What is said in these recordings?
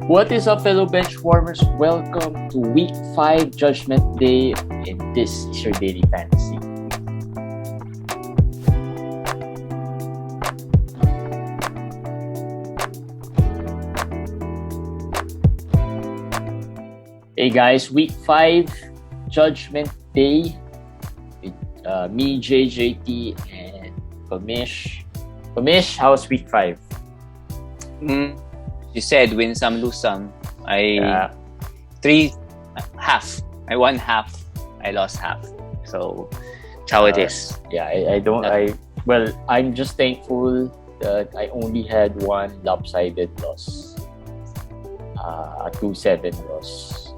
What is up, fellow benchwarmers? Welcome to Week 5 Judgment Day, and this is your daily fantasy. Hey guys, Week 5 Judgment Day with me, JJT, and Kamish. Kamish, how's Week 5? You said win some, lose some. Half. I won half. I lost half. So that's how it is. Yeah, I'm just thankful that I only had one lopsided loss. A 2-7 loss.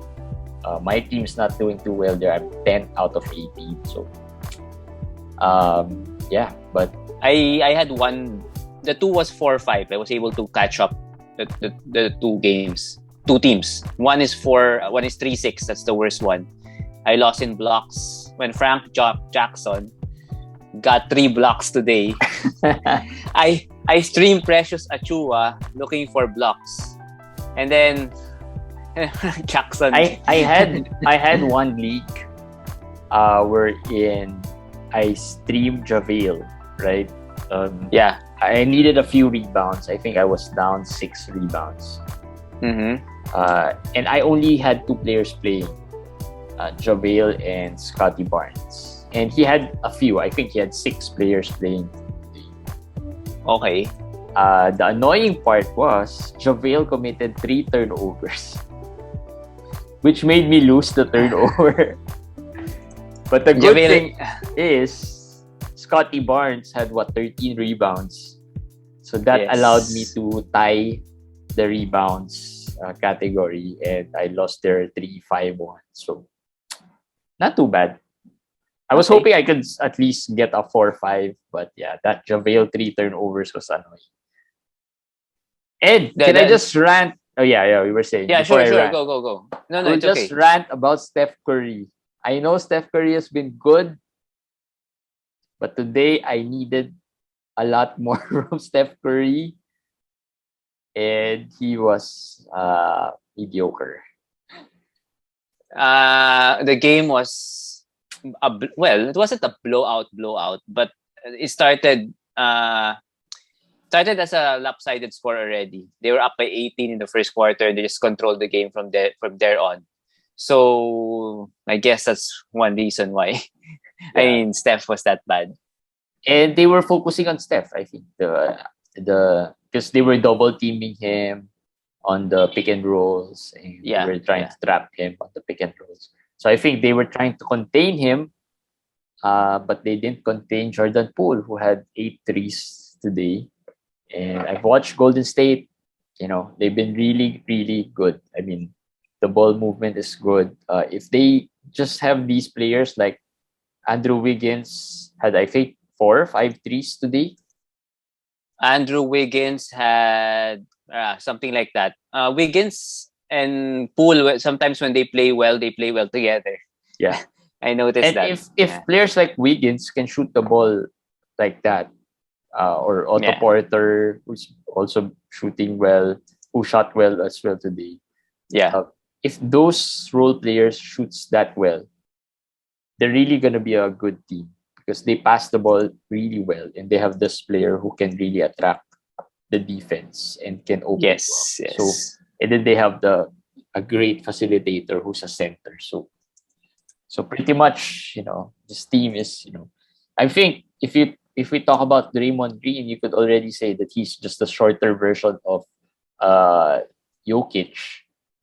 My team's not doing too well there. I'm 10 out of 18. So, but I had one. The 2 was 4-5. I was able to catch up the two teams. One is 3-6. That's the worst one. I lost in blocks when Frank Jackson got 3 blocks today. I streamed Precious Achua looking for blocks, and then Jackson. I had one league wherein I streamed JaVale, right? I needed a few rebounds. I think I was down 6 rebounds. Mm-hmm. And I only had 2 players playing, JaVale and Scottie Barnes. And he had a few. I think he had 6 players playing. Okay. The annoying part was JaVale committed 3 turnovers, which made me lose the turnover. But the good thing is Scottie Barnes had 13 rebounds. So that allowed me to tie the rebounds category, and I lost there 3-5-1. So not too bad. I was hoping I could at least get a 4-5, but yeah, that JaVale 3 turnovers was annoying. Ed, can I just rant? Oh yeah, we were saying. Yeah, sure. Go. No, it's just okay. Rant about Steph Curry. I know Steph Curry has been good, but today I needed a lot more from Steph Curry, and he was mediocre. The game was it wasn't a blowout, but it started as a lopsided score already. They were up by 18 in the first quarter, and they just controlled the game from there on. So I guess that's one reason why. Yeah. I mean, Steph was that bad. And they were focusing on Steph, I think. Because they were double teaming him on the pick and rolls, and they were trying to trap him on the pick and rolls. So I think they were trying to contain him, but they didn't contain Jordan Poole, who had 8 threes today. And I've watched Golden State. They've been really, really good. I mean, the ball movement is good. If they just have these players like Andrew Wiggins had, I think, 4 or 5 threes today. Andrew Wiggins had something like that. Wiggins and Poole, sometimes when they play well together. Yeah. I noticed and that. If players like Wiggins can shoot the ball like that, or Otto Porter, who's also shooting well, who shot well as well today. Yeah. If those role players shoots that well, they're really going to be a good team, because they pass the ball really well, and they have this player who can really attract the defense and can open. Yes. So, and then they have a great facilitator who's a center. So pretty much, this team is, I think if we talk about Draymond Green, you could already say that he's just a shorter version of Jokic,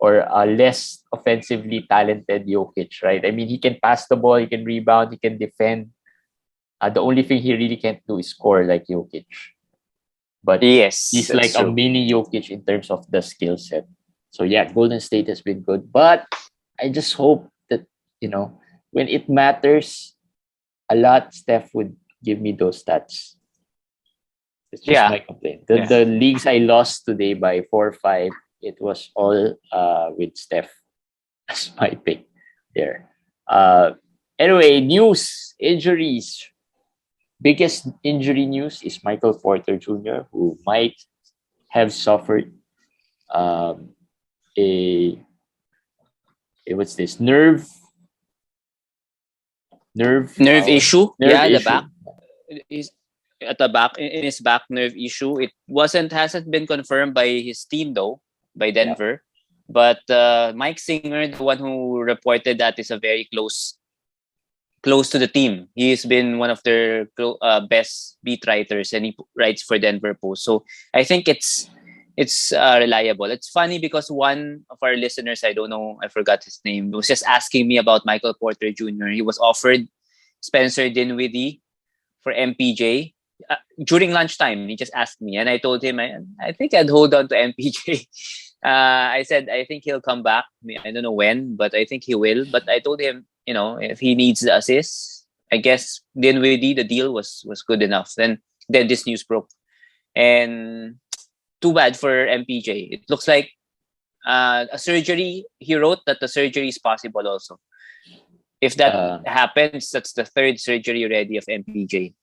or a less offensively talented Jokic, right? I mean, he can pass the ball, he can rebound, he can defend. The only thing he really can't do is score like Jokic. But he's like a mini Jokic in terms of the skill set. So yeah, Golden State has been good. But I just hope that, when it matters a lot, Steph would give me those stats. It's just my complaint. The leagues I lost today by 4-5, it was all with Steph as my pick there. Anyway, news, injuries. Biggest injury news is Michael Porter Jr., who might have suffered a what's this nerve issue. nerve Yeah, the issue. back is at the back in his back nerve issue. It hasn't been confirmed by his team though, by Yeah. Denver. But Mike Singer, the one who reported that, is a very close to the team. He's been one of their best beat writers, and he writes for Denver Post. So I think it's reliable. It's funny because one of our listeners, I don't know, I forgot his name, was just asking me about Michael Porter Jr. He was offered Spencer Dinwiddie for MPJ. During lunchtime, he just asked me, and I told him I think I'd hold on to MPJ. I said I think he'll come back. I don't know when, but I think he will. But I told him, if he needs the assist, I guess Dinwiddie, the deal was good enough. Then this news broke, and too bad for MPJ. It looks like a surgery. He wrote that the surgery is possible also. If that happens, that's the third surgery already of MPJ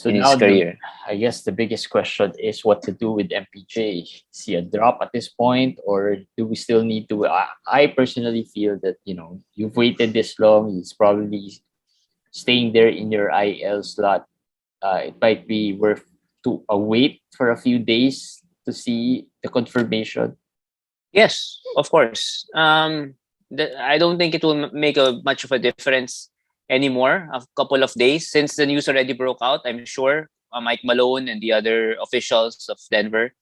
in his career. I guess the biggest question is what to do with MPJ. Is he a drop at this point, or do we still need to? I personally feel that you've waited this long. He's probably staying there in your IL slot. It might be worth to wait for a few days to see the confirmation. Yes, of course. I don't think it will make much of a difference anymore. A couple of days since the news already broke out, I'm sure Mike Malone and the other officials of Denver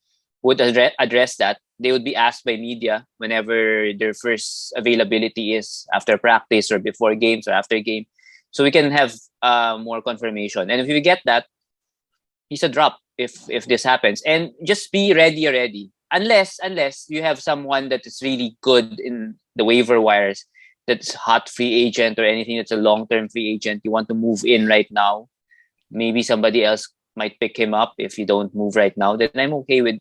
would address that. They would be asked by media whenever their first availability is, after practice or before games or after game, so we can have more confirmation. And if we get that, he's a drop if this happens. And just be ready. Unless you have someone that is really good in the waiver wires, that's hot free agent or anything that's a long-term free agent, you want to move in right now, maybe somebody else might pick him up. If you don't move right now, then I'm okay with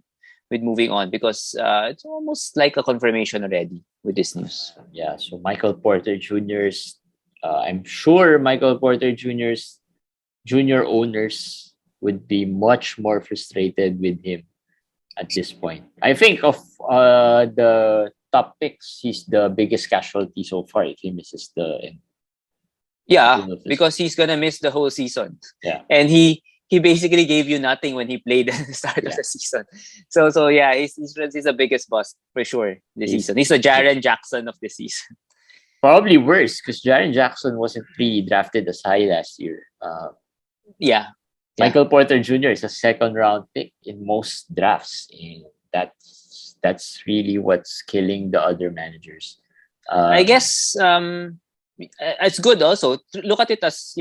moving on, because it's almost like a confirmation already with this news. Yeah, so Michael Porter Jr.'s, I'm sure Michael Porter Jr.'s junior owners would be much more frustrated with him at this point. I think of the top picks, he's the biggest casualty so far if he misses the end. Yeah, because he's gonna miss the whole season. Yeah, and he basically gave you nothing when he played at the start of the season. So yeah, he's the biggest bust for sure this season. He's the Jaren Jackson of the season. Probably worse, because Jaren Jackson wasn't pre-drafted as high last year. Yeah. Michael Porter Jr. is a second round pick in most drafts, and that's really what's killing the other managers. I guess it's good also. Look at it as,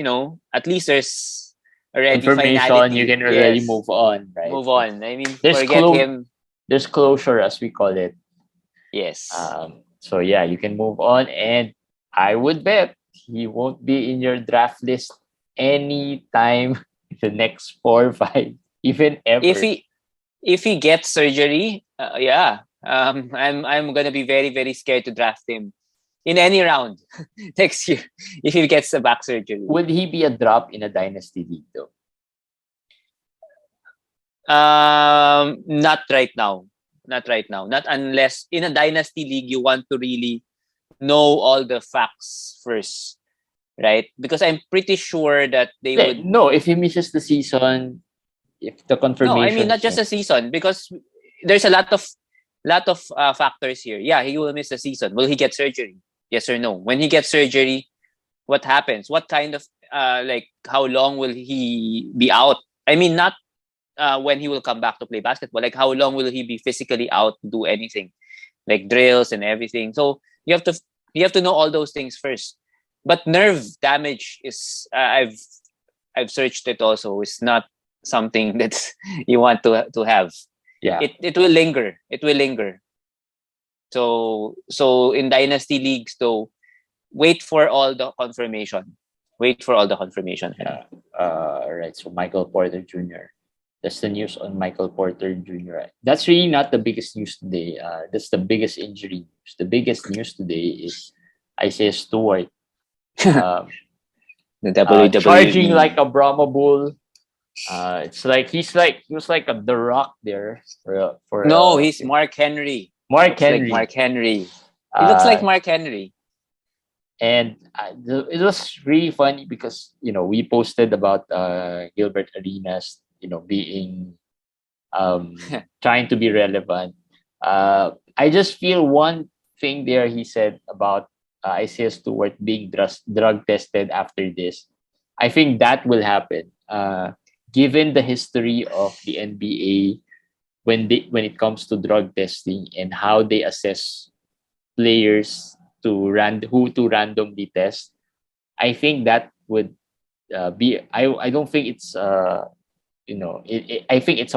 at least there's already information. Finality. You can already move on, right? Move on. I mean, there's forget him. There's closure, as we call it. Yes. So yeah, you can move on, and I would bet he won't be in your draft list anytime the next 4 or 5, even ever. If he gets surgery, I'm gonna be very, very scared to draft him in any round next year if he gets a back surgery. Would he be a drop in a dynasty league though? Not right now. Not unless in a dynasty league you want to really know all the facts first, right? Because I'm pretty sure that they would. No, if he misses the season, if the confirmation. No, I mean not just a season, because there's a lot of factors here. Yeah, he will miss the season. Will he get surgery? Yes or no? When he gets surgery, what happens? What kind of how long will he be out? I mean, not when he will come back to play basketball. Like, how long will he be physically out to do anything, like drills and everything? So you have to know all those things first. But nerve damage is I've searched it also. It's not something that you want to have. Yeah, it will linger. So in dynasty leagues though, wait for all the confirmation. Yeah. All right. So Michael Porter Jr. That's the news on Michael Porter Jr. That's really not the biggest news today. That's the biggest injury news. The biggest news today is Isaiah Stewart. The WWE charging like a Brahma bull. It's like he was like the Rock there for no, he's Mark Henry. Mark Looks like Henry. Mark Henry. He looks like Mark Henry. And it was really funny because we posted about Gilbert Arenas being trying to be relevant. I just feel one thing there he said about Isaiah Stewart being drug tested after this. I think that will happen. Given the history of the NBA when it comes to drug testing and how they assess players who to randomly test, I think that would be. I don't think it's I think it's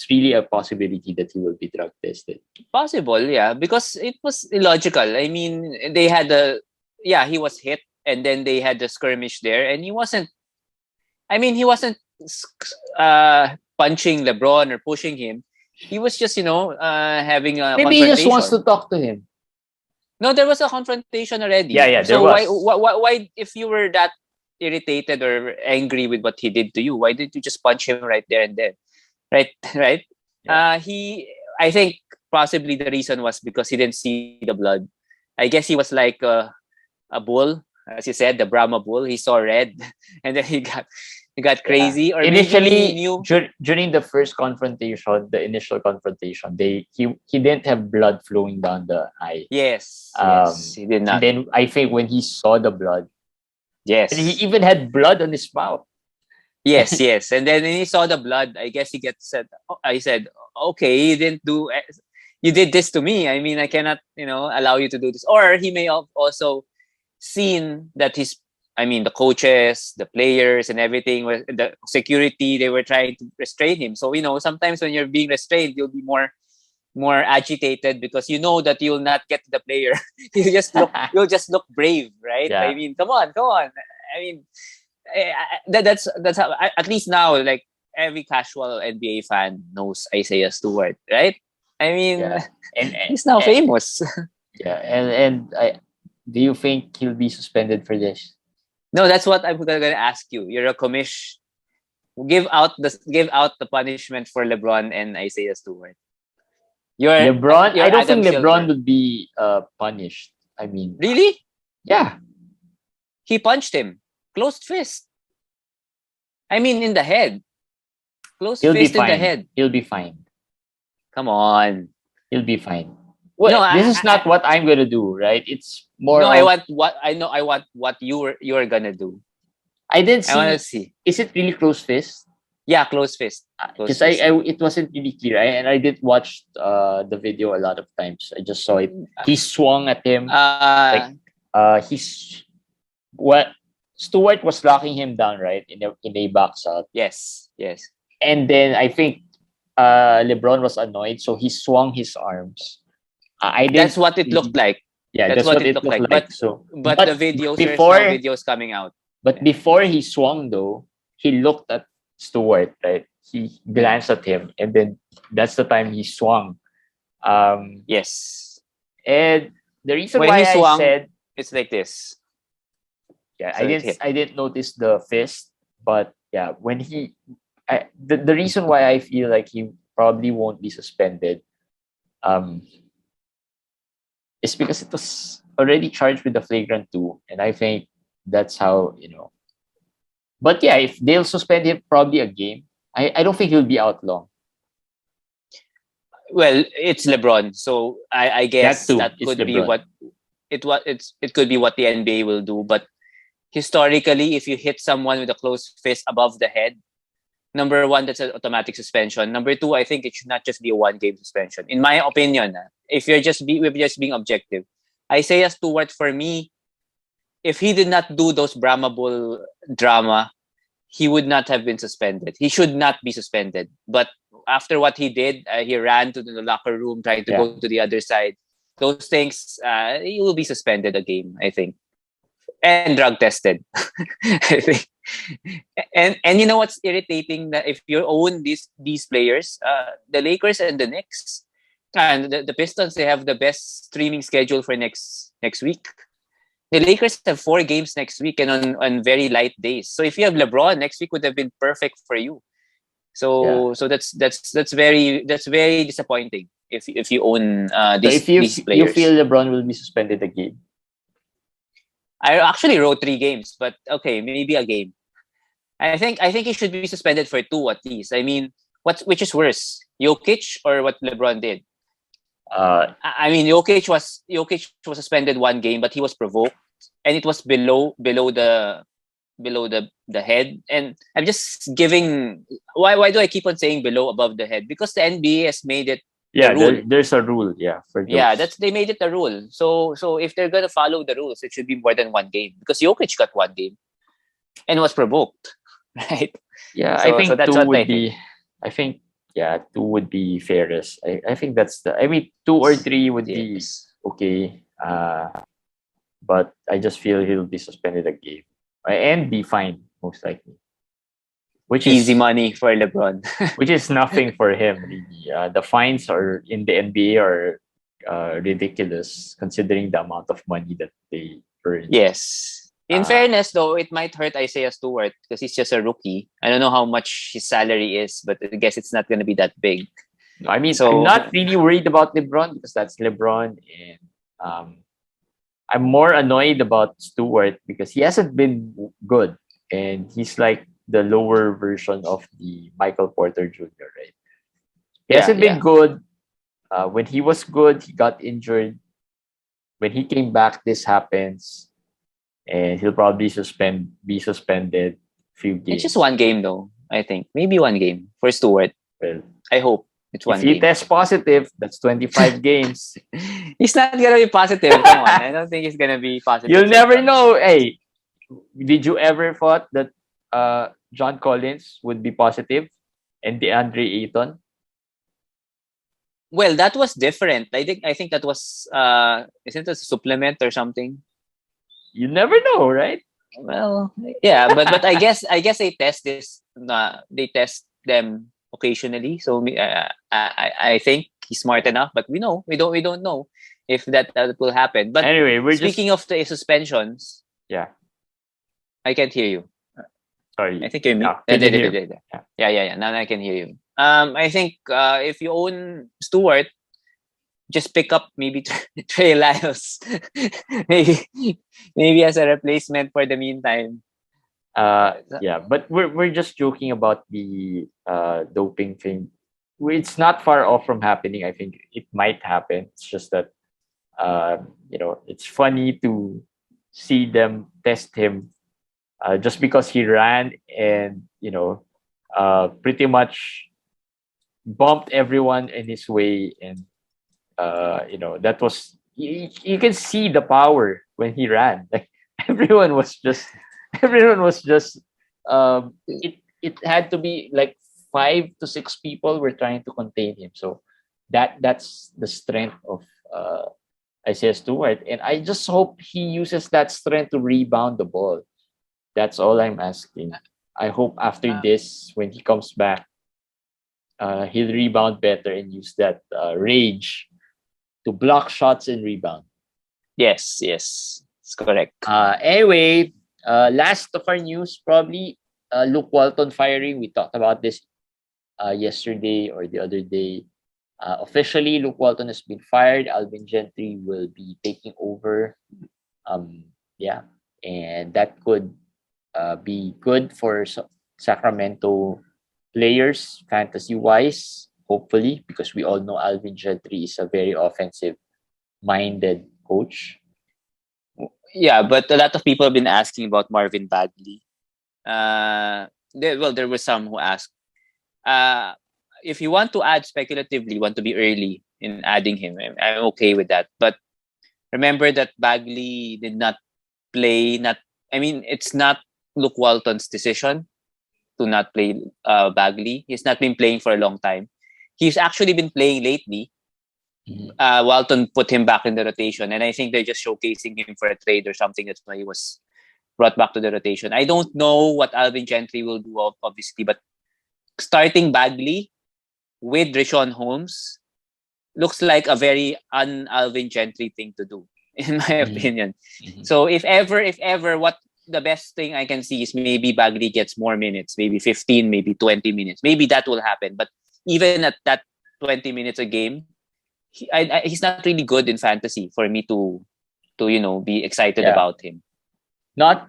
really a possibility that he will be drug tested. Possible, yeah, because it was illogical. I mean, he was hit, and then they had the skirmish there, and he wasn't. I mean, he wasn't punching LeBron or pushing him. He was just, having a Maybe he just wants confrontation. to talk to him. No, there was a confrontation already. Yeah, there so was. why, if you were that irritated or angry with what he did to you, why didn't you just punch him right there and then? Right. Yeah. I think possibly the reason was because he didn't see the blood. I guess he was like a bull, as you said, the Brahma bull. He saw red, and then he got crazy. Yeah. Or Initially, maybe he knew during the first confrontation, the initial confrontation, he didn't have blood flowing down the eye. Yes, he did not. And then I think when he saw the blood, yes, and he even had blood on his mouth. Yes. And then when he saw the blood, I guess he gets said. I said, "Okay, you did this to me. I mean, I cannot, allow you to do this." Or he may have also seen that the coaches, the players, and everything, the security, they were trying to restrain him. So sometimes when you're being restrained, you'll be more agitated because you know that you'll not get to the player. You'll just look brave, right? Yeah. I mean, come on. I mean, that's how, at least now, like, every casual NBA fan knows Isaiah Stewart, right? I mean, and he's now famous. Yeah, and do you think he'll be suspended for this? No, that's what I'm gonna ask you. You're a commish. Give out the punishment for LeBron and Isaiah Stewart. LeBron. I don't Adam think LeBron Silver. would be punished. I mean, Really? Yeah. He punched him. Closed fist. I mean, in the head. Closed fist in the head. He'll be fine. Come on. He'll be fine. Well, this is not what I'm gonna do, right? It's more. No, I want what you're gonna do. I didn't see. I want to see. Is it really closed fist? Yeah, closed fist. Because it wasn't really clear, and I did watch the video a lot of times. I just saw it. He swung at him. Stewart was locking him down, right, in a box out. Yes. And then I think LeBron was annoyed, so he swung his arms. That's what it looked like. Yeah, that's what it looked like. But the videos, there's no videos coming out. But before he swung, though, he looked at Stewart, right? He glanced at him, and then that's the time he swung. Yes. And the reason when why he swung, I said it's like this. Yeah, so I didn't notice the fist, but yeah, when the reason why I feel like he probably won't be suspended, is because it was already charged with the flagrant 2, and I think that's how. But yeah, if they'll suspend him, probably a game. I don't think he'll be out long. Well, it's LeBron, so I guess that could be LeBron. It could be what the NBA will do. But historically, if you hit someone with a closed fist above the head, number one, that's an automatic suspension. Number two, I think it should not just be a 1-game suspension. In my opinion, if we're just being objective, Isaiah Stewart, for me, if he did not do those Brahma Bull drama, he would not have been suspended. He should not be suspended. But after what he did, he ran to the locker room trying to go to the other side. Those things, he will be suspended a game, I think. And drug tested. I think. And you know what's irritating? That if you own these players, the Lakers and the Knicks and the Pistons, they have the best streaming schedule for next week. The Lakers have 4 games next week and on very light days. So if you have LeBron, next week would have been perfect for you. So that's very disappointing if you own So these if players. you feel LeBron will be suspended again, I actually wrote 3 games, but okay, maybe a game. I think he should be suspended for 2 at least. I mean, which is worse, Jokic or what LeBron did? I mean, Jokic was suspended 1 game, but he was provoked, and it was below the head. And I'm just giving why do I keep on saying below above the head? Because the NBA has made it the rule. there's a rule, for those. Yeah, they made it the rule. So if they're gonna follow the rules, it should be more than 1 game, because Jokic got 1 game and was provoked, right? Yeah, So I think that's two what would I think. be. I think two would be fairest. I think that's the. I mean, 2 or 3 would be Yes. okay. But I just feel he'll be suspended a game and be fined most likely, which Easy is money for LeBron. which is nothing for him really. The fines are in the NBA are ridiculous considering the amount of money that they earn. Yes. In Uh, fairness, though, it might hurt Isaiah Stewart because he's just a rookie. I don't know how much his salary is, but I guess it's not going to be that big. I mean, So- I'm not really worried about LeBron because that's LeBron, and I'm more annoyed about Stewart because he hasn't been good, and he's like the lower version of the Michael Porter Jr. Right? He hasn't been good. When he was good, he got injured. When he came back, this happens, and he'll probably be suspended few games. It's just 1 game, though, I think. Maybe 1 game for Stewart. Well, I hope it's 1 if he game. tests positive, that's 25 games. He's not going to be positive. Come on. I don't think he's going to be positive. You'll never know. Hey, did you ever thought that John Collins would be positive and DeAndre Ayton? Well, that was different. I think that was isn't it a supplement or something? You never know, right? Well, yeah, but I guess they test this. They test them occasionally. So I think he's smart enough. But we don't know if that will happen. But Anyway, we're speaking of the suspensions, yeah. I can't hear you. Sorry. I think you're me. Can you hear? Yeah. Now I can hear you. I think if you own Stewart, just pick up maybe Trey Lyles, maybe as a replacement for the meantime. Yeah, but we're just joking about the doping thing. It's not far off from happening. I think it might happen. It's just that it's funny to see them test him just because he ran and pretty much bumped everyone in his way, and that was you can see the power when he ran. Like everyone was just it had to be like 5 to 6 people were trying to contain him. So that's the strength of Isaiah Stewart, and I just hope he uses that strength to rebound the ball. That's all I'm asking. I hope after this, when he comes back, he'll rebound better and use that rage to block shots and rebound. Yes, it's correct. Anyway, last of our news, probably Luke Walton firing. We talked about this yesterday or the other day. Officially, Luke Walton has been fired. Alvin Gentry will be taking over. And that could be good for Sacramento players, fantasy-wise, hopefully, because we all know Alvin Gentry is a very offensive-minded coach. Yeah, but a lot of people have been asking about Marvin Bagley. There were some who asked, if you want to add speculatively, want to be early in adding him, I'm okay with that. But remember that Bagley did not play. It's not Luke Walton's decision to not play Bagley. He's not been playing for a long time. He's actually been playing lately. Walton put him back in the rotation, and I think they're just showcasing him for a trade or something. That's why he was brought back to the rotation. I don't know what Alvin Gentry will do, obviously, but starting Bagley with Richaun Holmes looks like a very un-Alvin Gentry thing to do, in my opinion. So if ever, what the best thing I can see is maybe Bagley gets more minutes, maybe 15, maybe 20 minutes. Maybe that will happen. But even at that 20 minutes a game, he's not really good in fantasy for me to be excited Yeah. about him. Not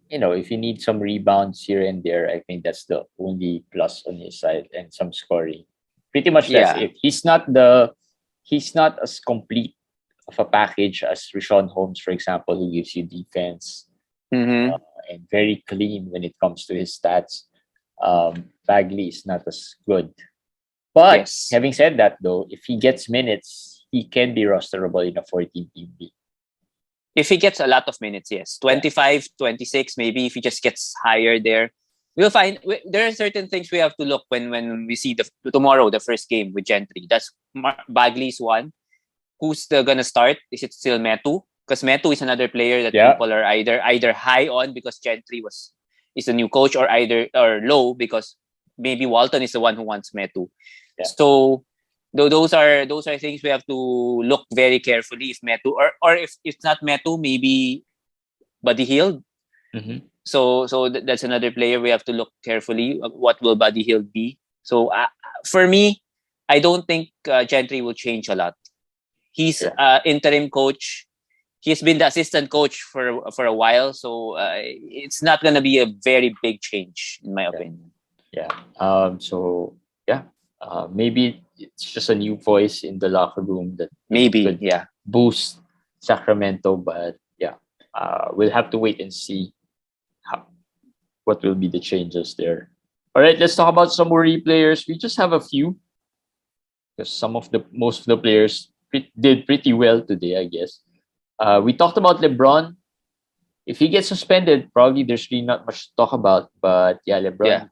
if you need some rebounds here and there, I think that's the only plus on his side, and some scoring. Pretty much that's Yeah. it. He's not as complete of a package as Rashawn Holmes, for example, who gives you defense Mm-hmm. and very clean when it comes to his stats. Bagley is not as good. But Yes. having said that, though, if he gets minutes, he can be rosterable in a 14-team league. If he gets a lot of minutes, yes. 25, 26, maybe if he just gets higher there. We'll find there are certain things we have to look when we see tomorrow, the first game with Gentry. That's Bagley's one. Who's gonna start? Is it still Metu? Because Metu is another player that people are either high on because Gentry is a new coach, or low because maybe Walton is the one who wants Metu. Yeah. So those are things we have to look very carefully. If Metu or if it's not Metu, maybe Buddy Hield. Mm-hmm. So that's another player we have to look carefully. What will Buddy Hield be? So for me, I don't think Gentry will change a lot. He's interim coach. He's been the assistant coach for a while, so it's not gonna be a very big change in my opinion. Yeah. Maybe it's just a new voice in the locker room that could boost Sacramento, but we'll have to wait and see what will be the changes there. All right, let's talk about some more players. We just have a few because most of the players did pretty well today, I guess. We talked about LeBron. If he gets suspended, probably there's really not much to talk about. But LeBron,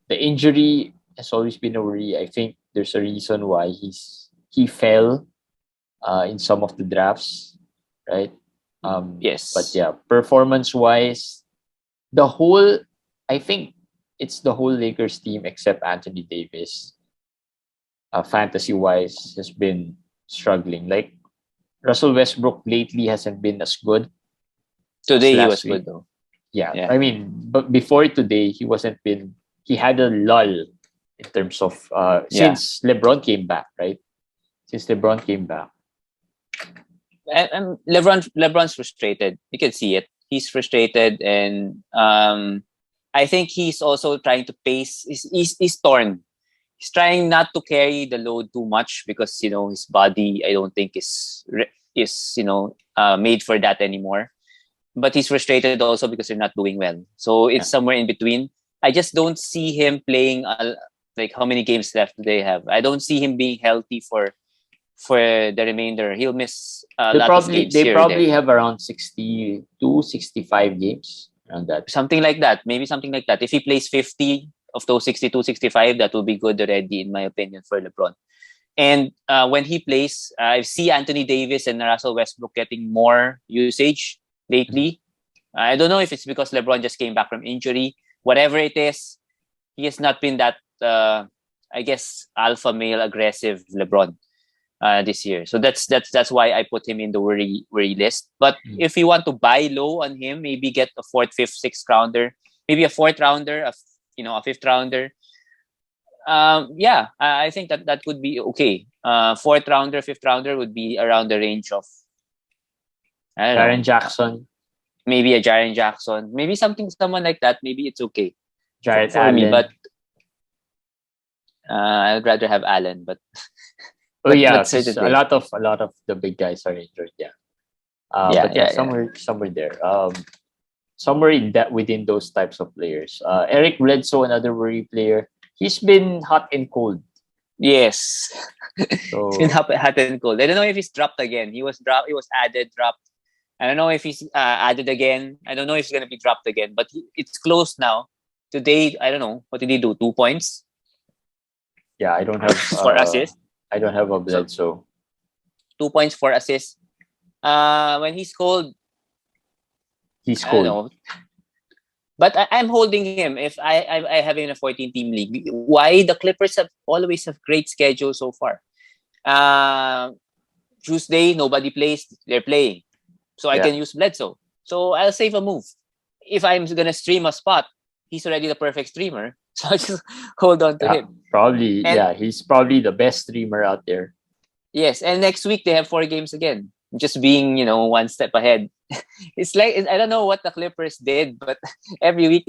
the injury has always been a worry. I think there's a reason why he fell in some of the drafts, right? Yes. But performance-wise, I think it's the whole Lakers team except Anthony Davis. Fantasy-wise, has been struggling. Like Russell Westbrook lately hasn't been as good. Today he was good though. Yeah. I mean, but before today, he had a lull in terms of since LeBron came back, right? Since LeBron came back. And LeBron's frustrated. You can see it. He's frustrated, and I think he's also trying to pace. He's torn. He's trying not to carry the load too much because his body, I don't think is made for that anymore. But he's frustrated also because they're not doing well. So it's somewhere in between. I just don't see him playing. Like how many games left do they have? I don't see him being healthy for the remainder. He'll miss a lot of games. They probably have around 62, 65 games around that. Something like that. Maybe something like that. If he plays 50 of those 62, 65, that will be good already, in my opinion, for LeBron. And when he plays, I see Anthony Davis and Russell Westbrook getting more usage lately. I don't know if it's because LeBron just came back from injury. Whatever it is, he has not been that, I guess, alpha male aggressive LeBron this year. So that's why I put him in the worry list. But if you want to buy low on him, maybe get a 4th, 5th, 6th rounder, maybe a 4th rounder, a 5th rounder. I think that would be okay. 4th rounder, 5th rounder would be around the range of Jaren Jackson. Maybe a Jaren Jackson. Maybe someone like that. Maybe it's okay. Jarrett for Allen. Me, but I'd rather have Allen. But a lot of the big guys are injured. Somewhere there. Somewhere within those types of players. Eric Bledsoe, another worry player. He's been hot and cold. Yes. So, he's been hot and cold. I don't know if he's dropped again. He was dropped. He was added, dropped. I don't know if he's added again. I don't know if he's going to be dropped again. But it's close now. Today, I don't know. What did he do? 2 points? Yeah, I don't have... 4 assists? I don't have a Bledsoe. 2 points, 4 assists. When he's cold... He's cold. I don't know. But I'm holding him if I have him in a 14-team league. Why? The Clippers always have great schedule so far. Tuesday, nobody plays. They're playing. So I can use Bledsoe. So I'll save a move. If I'm going to stream a spot, he's already the perfect streamer. So I just hold on to him. Probably, he's probably the best streamer out there. Yes, and next week they have 4 games again. Just being, one step ahead. It's like I don't know what the Clippers did, but every week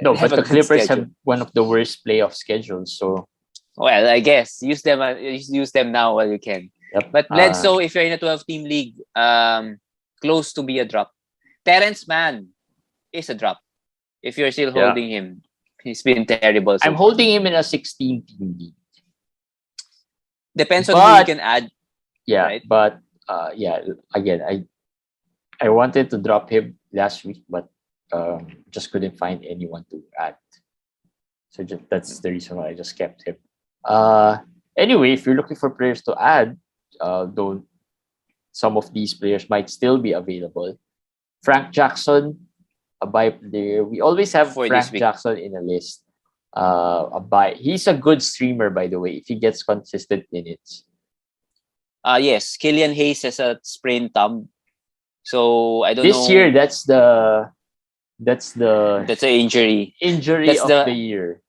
No, they have but a the good Clippers have schedule. one of the worst playoff schedules. So Well, I guess use them now while you can. yep. But Bledsoe, if you're in a 12-team league, close to be a drop. Terrence Mann is a drop. If you're still Yeah. holding him, he's been terrible so I'm far. holding him in a 16-team league. Depends on who you can add. Yeah, right? but again, I wanted to drop him last week, but just couldn't find anyone to add. So that's the reason why I just kept him. Anyway, if you're looking for players to add, though some of these players might still be available. Frank Jackson, a buy player. We always have For Frank this week. Jackson in a list. A buy. He's a good streamer, by the way, if he gets consistent minutes. Yes, Killian Hayes has a sprained thumb. So I don't know. This year, that's the That's an injury. injury That's of the the year.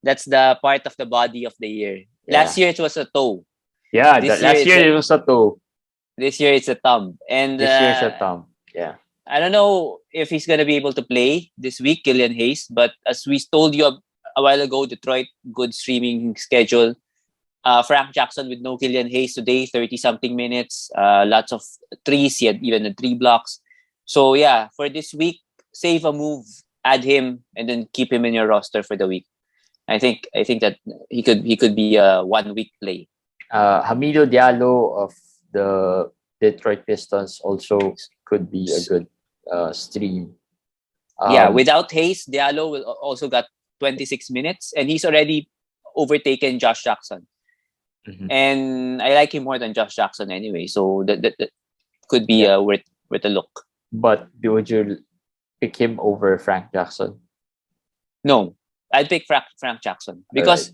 That's the part of the body of the year. Yeah. Last year it was a toe. Yeah, This last year year it was a toe. This year it's a thumb. And This year it's a thumb. Yeah. I don't know if he's gonna be able to play this week, Killian Hayes. But as we told you a while ago, Detroit good streaming schedule. Frank Jackson with no Killian Hayes today, 30-something minutes. Lots of threes. He had even the 3 blocks. So yeah, for this week, save a move, add him, and then keep him in your roster for the week. I think that he could be a 1 week play. Hamidou Diallo of the Detroit Pistons also could be a good stream. Without Hayes, Diallo will also got 26 minutes, and he's already overtaken Josh Jackson. Mm-hmm. And I like him more than Josh Jackson anyway, so that could be worth a look. But would you pick him over Frank Jackson? No, I'd pick Frank Jackson because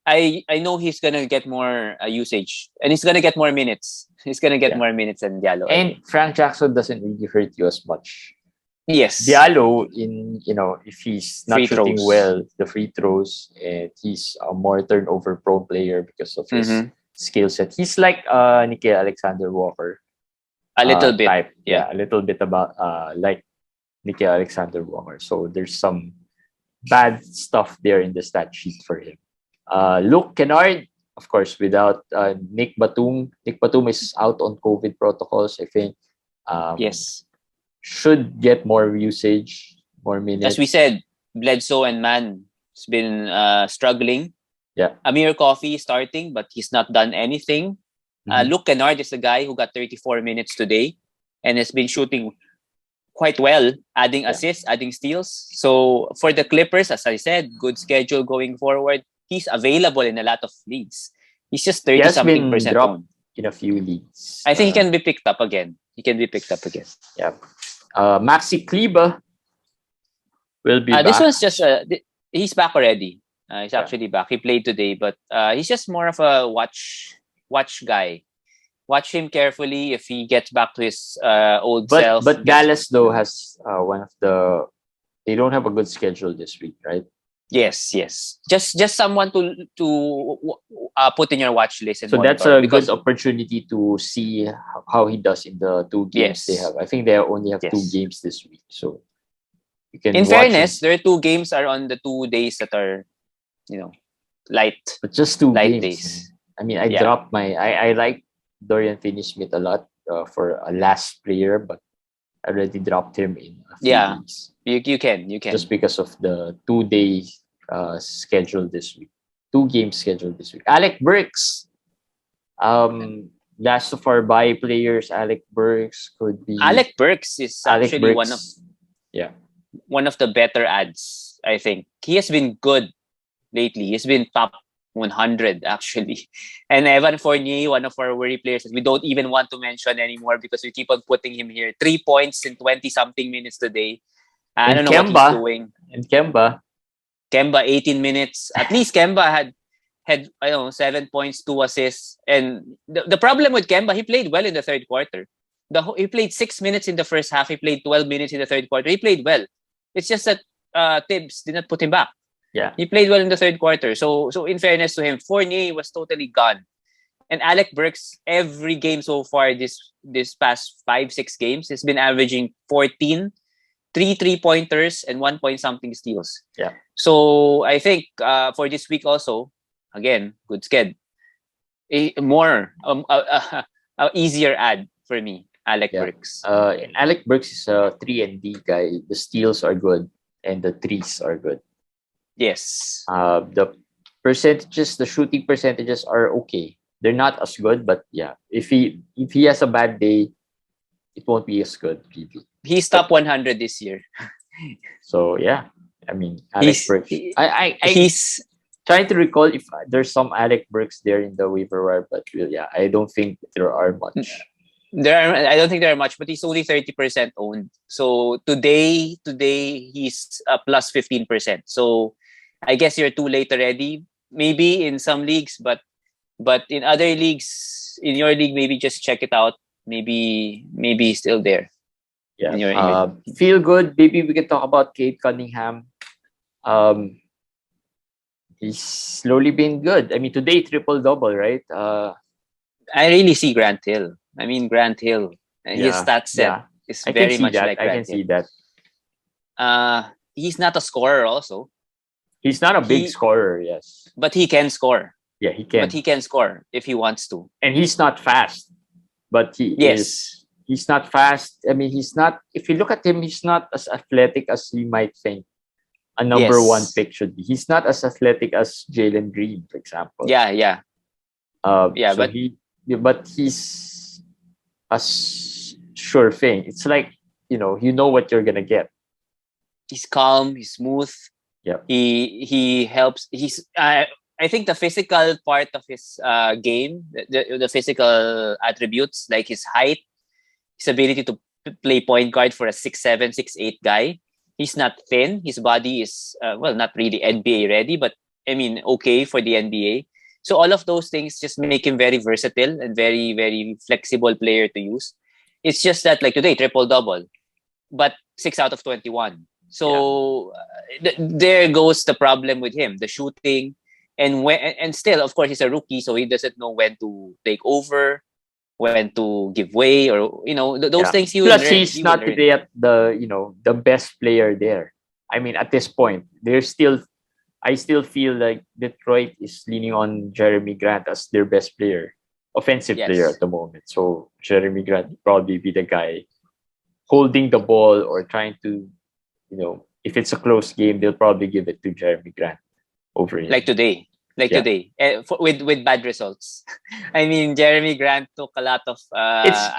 I know he's gonna get more usage, and he's gonna get more minutes. He's gonna get more minutes than Diallo. And Frank Jackson doesn't really hurt you as much. Yes, Diallo, if he's not free shooting throws. well, the free throws, and he's a more turnover prone player because of his skill set. He's like Nickeil Alexander Walker. A little bit. Type. Yeah, a little bit about like Nickeil Alexander Walker. So there's some bad stuff there in the stat sheet for him. Luke Kennard, of course, without Nick Batum. Nick Batum is out on COVID protocols, I think. Yes. Should get more usage, more minutes. As we said, Bledsoe and Mann has been struggling. Yeah. Amir Coffey starting, but he's not done anything. Luke Kennard is the guy who got 34 minutes today and has been shooting quite well, adding assists, adding steals. So for the Clippers, as I said, good schedule going forward. He's available in a lot of leagues. He's just 30-something percent owned in a few leagues. I think he can be picked up again. Yeah. Maxi Kleba will be back. This one's just he's back already. He's actually back. He played today, but he's just more of a watch guy. Watch him carefully if he gets back to his old self. But Dallas though has they don't have a good schedule this week, right? Yes. Just someone to put in your watch list. And so that's a good opportunity to see how he does in the 2 games they have. I think they only have 2 games this week, so you can. In fairness, their 2 games are on the 2 days that are, light. But just 2 light games. Days. I mean, I dropped I like Dorian Finney-Smith a lot for a last player, but I already dropped him in a few weeks. You can just because of the 2-day schedule this week, 2 games scheduled this week. Alec Burks, last of our buy players. Alec Burks could be. Alec Burks is actually one of the better ads. I think he has been good lately. He's been top 100 actually. And Evan Fournier, one of our worry players that we don't even want to mention anymore because we keep on putting him here. 3 points in 20-something minutes today. I don't know what he's doing. And Kemba, 18 minutes. At least Kemba had 7 points, 2 assists. And the problem with Kemba, he played well in the third quarter. He played 6 minutes in the first half. He played 12 minutes in the third quarter. He played well. It's just that Tibbs did not put him back. Yeah, he played well in the third quarter. So in fairness to him, Fournier was totally gone. And Alec Burks, every game so far this past 5-6 games, has been averaging 14, 3 3-pointers, and 1 point something steals. Yeah. So I think for this week also, again, good sked. A easier ad for me, Alec Burks. And Alec Burks is a 3 and D guy. The steals are good and the threes are good. Yes. The percentages, the shooting percentages are okay. They're not as good, but yeah, if he has a bad day, it won't be as good. Really. He's top 100 this year. So yeah, I mean, Alec Burks. He's trying to recall if there's some Alec Burks there in the waiver wire, but yeah, I don't think there are much. I don't think there are much, but he's only 30% owned. So today he's plus 15%. So I guess you're too late already. Maybe in some leagues, but in other leagues, in your league, maybe just check it out. Maybe he's still there. Yeah. Feel good. Maybe we can talk about Cade Cunningham. He's slowly been good. I mean, today triple-double, right? I really see Grant Hill. I mean, Grant Hill. His stat set is very much like Grant Hill. I can see that. He's not a scorer also. He's not a big scorer, yes. But he can score. Yeah, he can. But he can score if he wants to. And he's not fast. But he's not fast. I mean, he's not, if you look at him, he's not as athletic as you might think a number one pick should be. He's not as athletic as Jalen Green, for example. Yeah. But he's a sure thing. It's like, you know what you're gonna get. He's calm. He's smooth. Yeah. He helps. I think the physical part of his game, the physical attributes like his height, his ability to play point guard for a 6'7", 6'8" guy. He's not thin. His body is not really NBA ready, but I mean okay for the NBA. So all of those things just make him very versatile and very, very flexible player to use. It's just that like today, triple-double, but 6 out of 21. So there goes the problem with him, the shooting. And still, of course, he's a rookie, so he doesn't know when to take over, when to give way, or those things he will learn. Plus, he's not today at the best player there. I mean, at this point, I still feel like Detroit is leaning on Jeremy Grant as their best player, offensive player at the moment. So Jeremy Grant will probably be the guy holding the ball or trying to, if it's a close game, they'll probably give it to Jeremy Grant over him. Like today, with bad results. I mean, Jeremy Grant took a lot of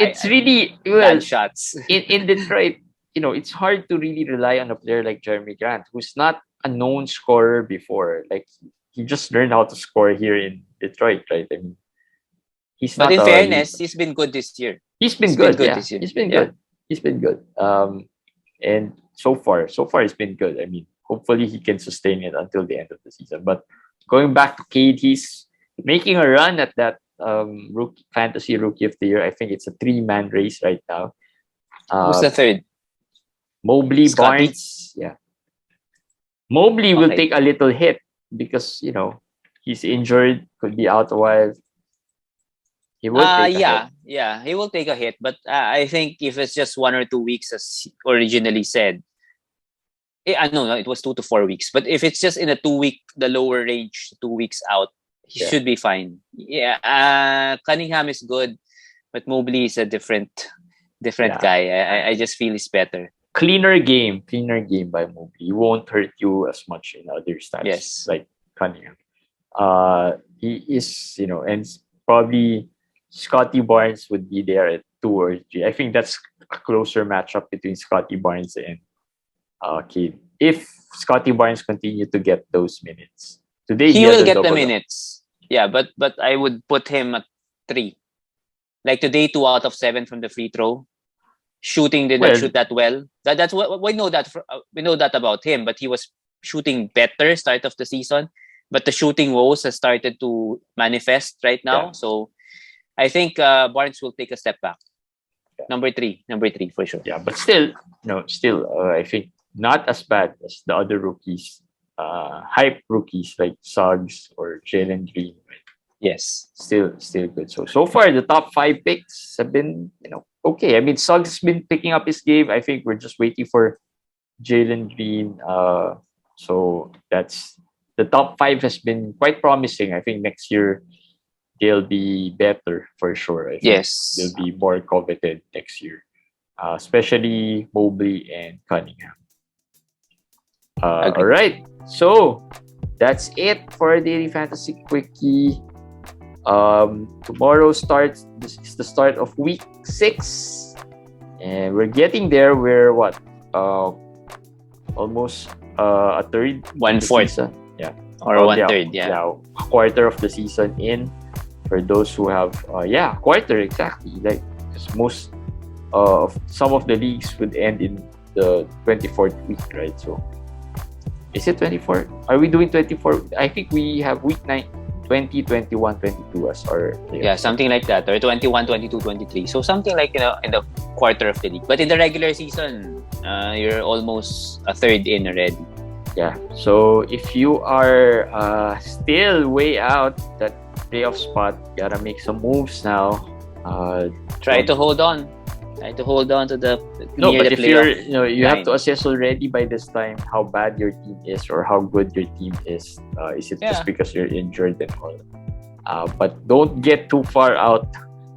it's really bad shots in Detroit. It's hard to really rely on a player like Jeremy Grant, who's not a known scorer before. Like, he just learned how to score here in Detroit, right? I mean, but in fairness, he's been good this year. He's been good this year. He's been good. He's been good. And so far it's been good. I mean, hopefully he can sustain it until the end of the season. But going back to Cade, he's making a run at that fantasy rookie of the year. I think it's a 3-man race right now. Who's the third? Mobley, Scottie? Barnes. Yeah. Mobley will take a little hit because, he's injured, could be out a while. He will take a hit. Yeah, he will take a hit. But I think if it's just 1 or 2 weeks, as originally said, no, it was 2 to 4 weeks. But if it's just in a 2-week, the lower range, 2 weeks out, he should be fine. Yeah, Cunningham is good, but Mobley is a different guy. I just feel he's better. Cleaner game by Mobley. He won't hurt you as much in other stats like Cunningham. He is, and probably Scottie Barnes would be there at 2 or 3. I think that's a closer matchup between Scottie Barnes and Cade. If Scottie Barnes continue to get those minutes. Today he will get the minutes. Yeah, but I would put him at 3. Like today, 2 out of 7 from the free throw. Shooting did not shoot that well. That's what we know that we know that about him. But he was shooting better start of the season. But the shooting woes has started to manifest right now. Yeah. So I think Barnes will take a step back. Yeah. Number three for sure. Yeah, but still, I think not as bad as the other rookies, hype rookies like Suggs or Jalen Green. Yes. Still good. So far the top 5 picks have been, okay. I mean, Suggs has been picking up his game. I think we're just waiting for Jalen Green. So that's the top 5 has been quite promising. I think next year they'll be better for sure. I think Yes. they'll be more coveted next year, especially Mobley and Cunningham. All right, so that's it for our daily fantasy quickie. Tomorrow starts. This is the start of week 6, and we're getting there. We're what? Almost a third, 1/4, yeah, or 1/3, a quarter of the season in. For those who have, quarter exactly. Like, because most of some of the leagues would end in the 24th week, right? So, is it 24? Are we doing 24? I think we have week 9, 20, 21, 22 as our playoffs. Yeah, something like that, or 21, 22, 23. So something like, in the quarter of the league. But in the regular season, you're almost a third in already. Yeah. So if you are still way out that playoff spot, gotta make some moves now. Try to hold on. Try to hold on to the but if you're, you have line. to assess already by this time how bad your team is or how good your team is. Is it just because you're injured and all? But don't get too far out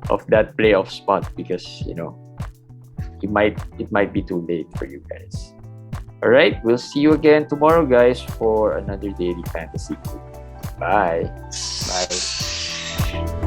of that playoff spot because it might be too late for you guys. All right, we'll see you again tomorrow, guys, for another daily fantasy. Bye. Bye.